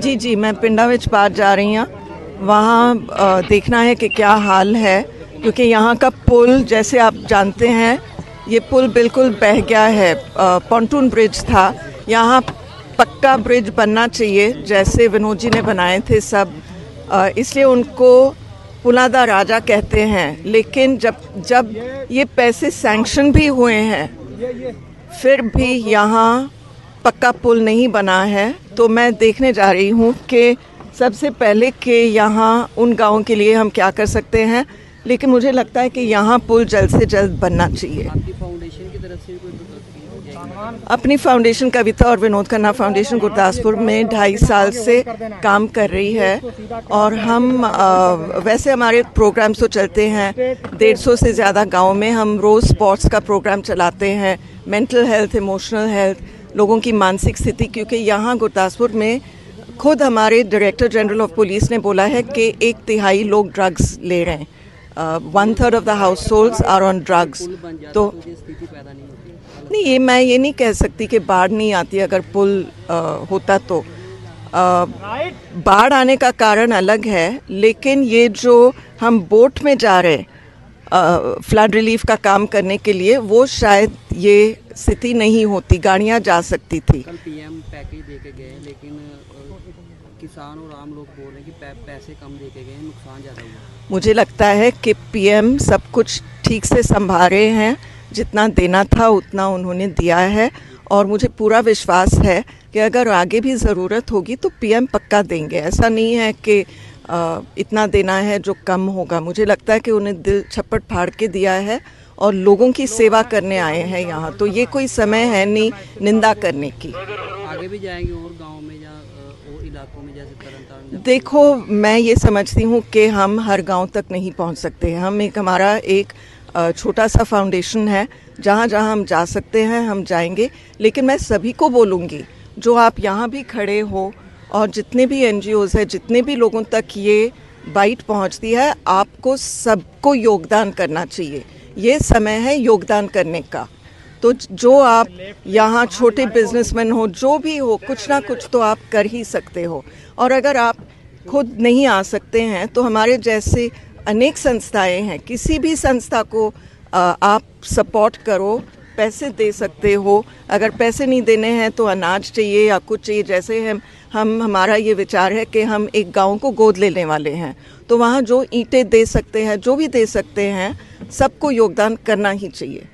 जी जी, मैं पिंडा विच पार जा रही हूँ। वहाँ देखना है कि क्या हाल है, क्योंकि यहाँ का पुल, जैसे आप जानते हैं, ये पुल बिल्कुल बह गया है। पॉन्टून ब्रिज था, यहाँ पक्का ब्रिज बनना चाहिए जैसे विनोद जी ने बनाए थे सब। इसलिए उनको पुलादा राजा कहते हैं। लेकिन जब ये पैसे सैंक्शन भी हुए हैं, फिर भी यहाँ पक्का पुल नहीं बना है। तो मैं देखने जा रही हूँ कि सबसे पहले कि यहाँ उन गाँवों के लिए हम क्या कर सकते हैं। लेकिन मुझे लगता है कि यहाँ पुल जल्द से जल्द बनना चाहिए। आपकी फाउंडेशन की तरफ से कोई अपनी फाउंडेशन कविता और विनोद खन्ना फाउंडेशन गुरदासपुर में 2.5 साल से काम कर रही है। और हम वैसे हमारे प्रोग्राम्स तो चलते हैं 150 से ज़्यादा गाँव में। हम रोज़ स्पोर्ट्स का प्रोग्राम चलाते हैं, मेंटल हेल्थ, इमोशनल हेल्थ, लोगों की मानसिक स्थिति। क्योंकि यहाँ गुरदासपुर में खुद हमारे डायरेक्टर जनरल ऑफ पुलिस ने बोला है कि 1/3 लोग ड्रग्स ले रहे हैं। 1/3 of the households are on drugs. तो नहीं, मैं ये नहीं कह सकती कि बाढ़ नहीं आती। अगर पुल होता तो बाढ़ आने का कारण अलग है। लेकिन ये जो हम बोट में जा रहे हैं फ्लड रिलीफ का काम करने के लिए, वो शायद ये स्थिति नहीं होती, गाड़ियाँ जा सकती थी। कल पीएम पैकेज देके गए, लेकिन किसान और आम लोग बोल रहे हैं कि पैसे कम देके गए, नुकसान ज़्यादा हुआ। मुझे लगता है कि पीएम सब कुछ ठीक से संभाले हैं। जितना देना था उतना उन्होंने दिया है। और मुझे पूरा विश्वास है कि अगर आगे भी ज़रूरत होगी तो पीएम पक्का देंगे। ऐसा नहीं है कि इतना देना है जो कम होगा। मुझे लगता है कि उन्हें दिल छप्पड़ फाड़ के दिया है और लोगों की सेवा करने आए हैं यहाँ। तो ये कोई समय है नहीं निंदा करने की। आगे भी जाएंगे और गाँव में या और इलाकों में, जैसे तरन। देखो, मैं ये समझती हूँ कि हम हर गांव तक नहीं पहुँच सकते हैं। हमारा एक छोटा सा फाउंडेशन है, जहाँ जहाँ हम जा सकते हैं हम जाएंगे। लेकिन मैं सभी को बोलूँगी, जो आप यहाँ भी खड़े हो और जितने भी एनजीओज़ हैं, जितने भी लोगों तक ये बाइट पहुँचती है, आपको सबको योगदान करना चाहिए। ये समय है योगदान करने का। तो जो आप यहाँ छोटे बिजनेसमैन हो, जो भी हो, कुछ ना कुछ तो आप कर ही सकते हो। और अगर आप खुद नहीं आ सकते हैं तो हमारे जैसे अनेक संस्थाएं हैं। किसी भी संस्था को आप सपोर्ट करो, पैसे दे सकते हो। अगर पैसे नहीं देने हैं तो अनाज चाहिए या कुछ चाहिए। जैसे हमारा ये विचार है कि हम एक गांव को गोद लेने वाले हैं, तो वहाँ जो ईंटें दे सकते हैं, जो भी दे सकते हैं, सबको योगदान करना ही चाहिए।